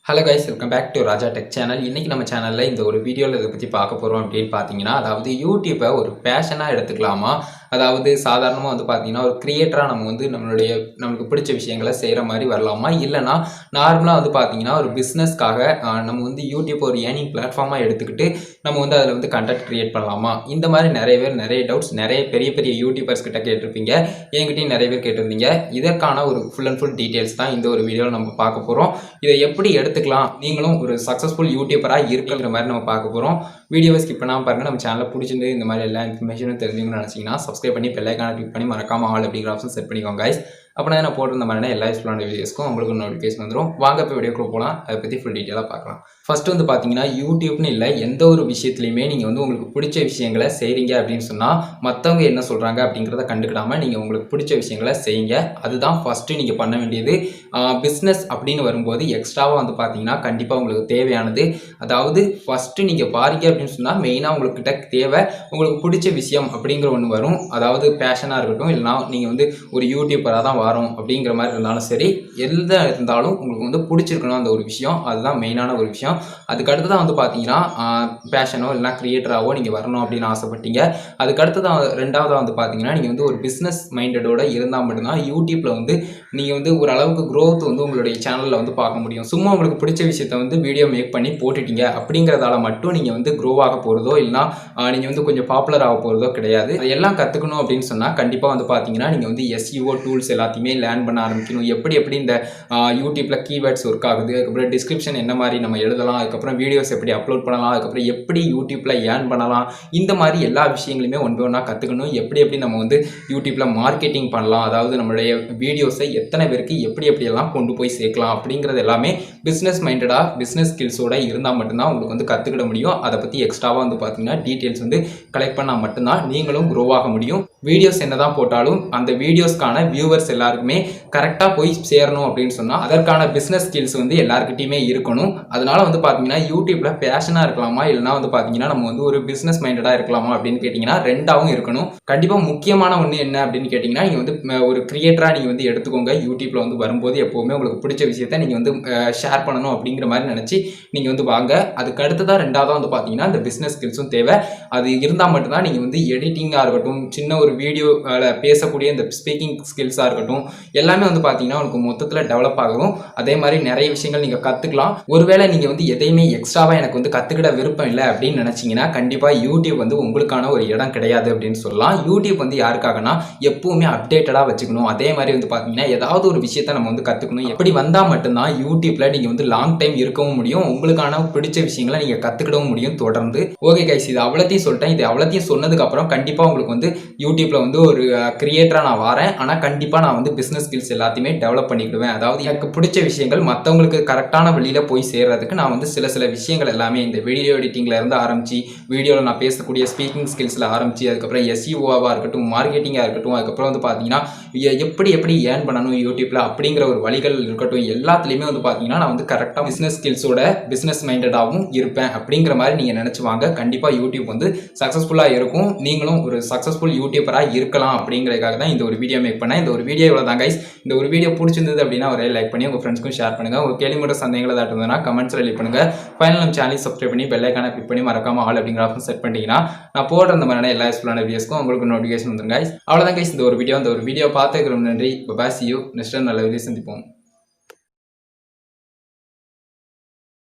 Hello guys, welcome back to Raja tech channel. இன்றைக்கி நம்ம சேனலில் இந்த ஒரு வீடியோவில் இதை பற்றி பார்க்க போகிறோம் அப்படின்னு பார்த்தீங்கன்னா, அதாவது யூடியூப்பை ஒரு பேஷனாக எடுத்துக்கலாமா, அதாவது சாதாரணமாக வந்து பார்த்தீங்கன்னா ஒரு கிரியேட்டராக நம்ம வந்து நம்மளுக்கு பிடிச்ச விஷயங்களை செய்கிற மாதிரி வரலாமா, இல்லைனா நார்மலாக வந்து பார்த்தீங்கன்னா ஒரு பிஸ்னஸ்க்காக நம்ம வந்து யூடியூப் ஒரு ஏர்னிங் பிளாட்ஃபார்மாக எடுத்துக்கிட்டு நம்ம வந்து அதில் வந்து கண்டென்ட் கிரியேட் பண்ணலாமா, இந்த மாதிரி நிறைய பேர் நிறைய டவுட்ஸ் நிறைய பெரிய பெரிய யூடியூபர்ஸ் கிட்ட கேட்டிருப்பீங்க, என்கிட்டையும் நிறைய பேர் கேட்டிருந்தீங்க. இதற்கான ஒரு ஃபுல் அண்ட் ஃபுல் டீட்டெயில்ஸ் தான் இந்த ஒரு வீடியோவில் நம்ம பார்க்க போகிறோம். இதை எப்படி எடுத்துக்கலாம், நீங்களும் ஒரு சக்ஸஸ்ஃபுல் யூடியூபராக இருக்கிற மாதிரி நம்ம பார்க்க போகிறோம். வீடியோவை ஸ்கிப் பண்ணாமல் பாருங்கள். நம்ம சேனலில் பிடிச்சிருந்து இந்த மாதிரி எல்லா இன்ஃபர்மேஷனும் தெரிஞ்சுக்கணும்னு நினச்சிங்கன்னா சப்ஸ்கிரைப் பண்ணி பெல் ஐகானை கிளிக் பண்ணி மறக்காம ஆல் அப்படிங்கிற ஆப்ஷன் செட் பண்ணிக்கோங்க கைஸ். அப்படின்னா நான் போட்டிருந்த மாதிரினா எல்லா யூஸ்ஃபுல்லான வீடியோஸ்க்கும் உங்களுக்கு நோட்டிஃபிகேஷன் வந்துடும். வாங்க இப்போ வீடியோக்குள்ள போகலாம். அதை பற்றி ஃபுல் டீட்டெயிலாக பார்க்கலாம். ஃபர்ஸ்ட் வந்து பார்த்தீங்கன்னா யூடியூப்னு இல்லை, எந்த ஒரு விஷயத்துலையுமே நீங்கள் வந்து உங்களுக்கு பிடிச்ச விஷயங்களை செய்கிறீங்க அப்படின்னு சொன்னால் மற்றவங்க என்ன சொல்கிறாங்க அப்படிங்கிறத கண்டுக்கிடாமல் நீங்கள் உங்களுக்கு பிடிச்ச விஷயங்களை செய்யுங்க. அதுதான் ஃபஸ்ட்டு நீங்கள் பண்ண வேண்டியது. பிஸ்னஸ் அப்படின்னு வரும்போது எக்ஸ்ட்ராவாக வந்து பார்த்தீங்கன்னா கண்டிப்பாக உங்களுக்கு தேவையானது, அதாவது ஃபஸ்ட்டு நீங்கள் பாருங்க அப்படின்னு சொன்னால் மெயினாக உங்கள்கிட்ட தேவை உங்களுக்கு பிடிச்ச விஷயம் அப்படிங்கிற ஒன்று வரும். அதாவது பேஷனாக இருக்கட்டும், இல்லைனா நீங்கள் வந்து ஒரு யூடியூபராக தான் வரும் அப்படிங்கிற மாதிரி இருந்தாலும் சரி, எந்த இருந்தாலும் உங்களுக்கு வந்து பிடிச்சிருக்கணும் அந்த ஒரு விஷயம். அதுதான் மெயினான ஒரு விஷயம். அதுக்கடுத்து தான் வந்து பார்த்தீங்கன்னா பேஷனோ இல்லைனா கிரியேட்டராகவோ நீங்கள் வரணும் அப்படின்னு ஆசைப்பட்டீங்க. அதுக்கடுத்து தான் ரெண்டாவதாக வந்து பார்த்தீங்கன்னா நீங்கள் வந்து ஒரு பிஸ்னஸ் மைண்டடோட இருந்தால் மட்டும்தான் யூடியூப்பில் வந்து நீங்கள் வந்து ஒரு அளவுக்கு க்ரோத் வந்து உங்களுடைய சேனலில் வந்து பார்க்க முடியும். சும்மா உங்களுக்கு பிடிச்ச விஷயத்தை வந்து வீடியோ மேக் பண்ணி போட்டுட்டீங்க அப்படிங்கிறதால மட்டும் நீங்கள் வந்து க்ரோ ஆக போகிறதோ இல்லைனா நீங்கள் வந்து கொஞ்சம் பாப்புலர் ஆக போகிறதோ கிடையாது. எல்லாம் கற்றுக்கணும் அப்படின்னு சொன்னால் கண்டிப்பாக வந்து பார்த்தீங்கன்னா நீங்கள் வந்து எஸ்இஓ டூல்ஸ் எல்லாத்தையுமே லேர்ன் பண்ண ஆரம்பிக்கணும். எப்படி இந்த யூடியூப்பில் கீவேர்ட்ஸ் ஒர்க் ஆகுது, அதுக்கப்புறம் டிஸ்கிரிப்ஷன் என்ன மாதிரி நம்ம எழுதலாம், அதுக்கப்புறம் வீடியோஸ் எப்படி அப்லோட் பண்ணலாம், அதுக்கப்புறம் எப்படி யூடியூப்பில் ஏர்ன் பண்ணலாம், இந்த மாதிரி எல்லா விஷயங்களுமே ஒன்று ஒன்றா கற்றுக்கணும். எப்படி நம்ம வந்து யூடியூப்பில் மார்க்கெட்டிங் பண்ணலாம், அதாவது நம்மளுடைய வீடியோஸை எத்தனை பேருக்கு எப்படியெல்லாம் கொண்டு போய் சேர்க்கலாம் அப்படிங்கிறது எல்லாமே பிஸ்னஸ் மைண்டடாக பிஸ்னஸ் ஸ்கில்ஸோட இருந்தால் மட்டும்தான் உங்களுக்கு வந்து கற்றுக்கிட முடியும். அதை பற்றி எக்ஸ்ட்ராவாக வந்து பார்த்தீங்கன்னா டீட்டெயில்ஸ் வந்து கலெக்ட் பண்ணால் மட்டும்தான் நீங்களும் க்ரோ ஆக முடியும். வீடியோஸ் என்ன தான் போட்டாலும் அந்த வீடியோஸ்க்கான வியூவர்ஸ் எல்லாருக்குமே கரெக்டாக போய் சேரணும் அப்படின்னு சொன்னால் அதற்கான பிஸ்னஸ் ஸ்கில்ஸ் வந்து எல்லாருக்கிட்டையுமே இருக்கணும். அதனால வந்து பார்த்தீங்கன்னா யூடியூப்பில் பேஷனாக இருக்கலாமா, இல்லைனா வந்து பார்த்தீங்கன்னா நம்ம வந்து ஒரு பிஸ்னஸ் மைண்டடாக இருக்கலாமா அப்படின்னு கேட்டிங்கன்னா ரெண்டாவும் இருக்கணும். கண்டிப்பாக முக்கியமான ஒன்று என்ன அப்படின்னு கேட்டிங்கன்னா, நீங்கள் வந்து ஒரு கிரியேட்டராக நீங்கள் வந்து எடுத்துக்கோங்க. யூடியூப்பில் வந்து வரும்போது எப்போவுமே உங்களுக்கு பிடிச்ச விஷயத்தை நீங்கள் வந்து ஷேர் பண்ணணும் அப்படிங்கிற மாதிரி நினச்சி நீங்கள் வந்து வாங்க. அதுக்கு அடுத்ததான் ரெண்டாவதாக வந்து பார்த்தீங்கன்னா இந்த பிஸ்னஸ் ஸ்கில்ஸும் தேவை. அது இருந்தால் மட்டும்தான் நீங்கள் வந்து எடிட்டிங்காக இருக்கட்டும், சின்ன ஒரு வீடியோவில் பேசக்கூடிய இந்த ஸ்பீக்கிங் ஸ்கில்ஸாக இருக்கட்டும், எல்லாமே வந்து பார்த்தீங்கன்னா உங்களுக்கு மொத்தத்தில் டெவலப் ஆகும். அதே மாதிரி நிறைய விஷயங்கள் நீங்கள் கற்றுக்கலாம். ஒருவேளை நீங்கள் வந்து எதையுமே எக்ஸ்ட்ராவாக எனக்கு வந்து கற்றுக்கிட விருப்பம் இல்லை அப்படின்னு நினச்சிங்கன்னா கண்டிப்பாக யூடியூப் வந்து உங்களுக்கான ஒரு இடம் கிடையாது அப்படின்னு சொல்லலாம். யூடியூப் வந்து யாருக்காகனா எப்பவுமே அப்டேட்டடாக வச்சுக்கணும். அதே மாதிரி வந்து பார்த்தீங்கன்னா ஏதாவது ஒரு விஷயத்த நம்ம வந்து கற்றுக்கணும். எப்படி வந்தால் மட்டும்தான் யூடியூப்பில் நீங்கள் வந்து லாங் டைம் இருக்கவும் முடியும், உங்களுக்கான பிடிச்ச விஷயங்களை நீங்கள் கற்றுக்கிடவும் முடியும் தொடர்ந்து. ஓகே கைஸ், இது அவ்வளோத்தையும் சொல்லிட்டேன். இது அவ்வளோத்தையும் சொன்னதுக்கப்புறம் கண்டிப்பாக உங்களுக்கு வந்து யூடியூப்பில் வந்து ஒரு கிரியேட்டராக நான் வரேன், ஆனால் கண்டிப்பாக நான் வந்து பிஸ்னஸ் ஸ்கில்ஸ் எல்லாத்தையுமே டெவலப் பண்ணிக்கிடுவேன். அதாவது எனக்கு பிடிச்ச விஷயங்கள் மற்றவங்களுக்கு கரெக்டான வழியில் போய் சேர்றதுக்கு நான் வந்து சில விஷயங்கள் எல்லாமே இந்த வீடியோ எடிட்டிங்கில் இருந்து ஆரம்பித்து வீடியோவில் நான் பேசக்கூடிய ஸ்பீக்கிங் ஸ்கில்ஸில் ஆரம்பித்து அதுக்கப்புறம் எஸ்இஓவாக இருக்கட்டும், மார்க்கெட்டிங்காக இருக்கட்டும், அதுக்கப்புறம் வந்து பார்த்தீங்கன்னா எப்படி ஏர்ன் பண்ணணும் யூடியூப்பில் அப்படிங்கிற ஒரு வழிகள் இருக்கட்டும், எல்லாத்துலேயுமே வந்து பார்த்தீங்கன்னா நான் வந்து கரெக்டாக பிஸ்னஸ் ஸ்கில்ஸோட பிஸ்னஸ் மைண்டடாகவும் இருப்பேன் அப்படிங்கிற மாதிரி நீங்கள் நினச்சி வாங்க. கண்டிப்பாக யூடியூப் வந்து சக்ஸஸ்ஃபுல்லாக இருக்கும். நீங்களும் ஒரு சக்ஸஸ்ஃபுல் யூடியூபராக இருக்கலாம் அப்படிங்கிறதுக்காக தான் இந்த ஒரு வீடியோ மேக் பண்ணேன். இந்த ஒரு வீடியோ இவ்வளோ தான் கைஸ். இந்த ஒரு வீடியோ பிடிச்சிருந்தது அப்படின்னா ஒரே லைக் பண்ணி உங்கள் ஃப்ரெண்ட்ஸ்க்கும் ஷேர் பண்ணுங்கள். உங்கள் கேள்வி மட்டும் சந்தேகங்கள் ஏதாவது இருந்ததுன்னா கமெண்ட்ஸில் லீவ் பண்ணுங்கள். ஃபைனல் நம்ம சேனலை சப்ஸ்கிரைப் பண்ணி பெல் ஐகானை கிளிக் பண்ணி மறக்காம ஆல் அப்படிங்கிற ஆப்ஷன் செட் பண்ணிட்டீங்கன்னா நான் போடுற இந்த மாதிரியான எல்லா யூஸ்ஃபுல்லான வீடியோஸ்க்கும் உங்களுக்கு நோட்டிஃபிகேஷன் வந்துடும் கைஸ். அவ்வளோதான் கைஸ், இந்த ஒரு வீடியோ பார்த்துக்கிறோம். நன்றி. Bye, see you. நெக்ஸ்ட் நல்ல வீடியோ சந்திப்போம்.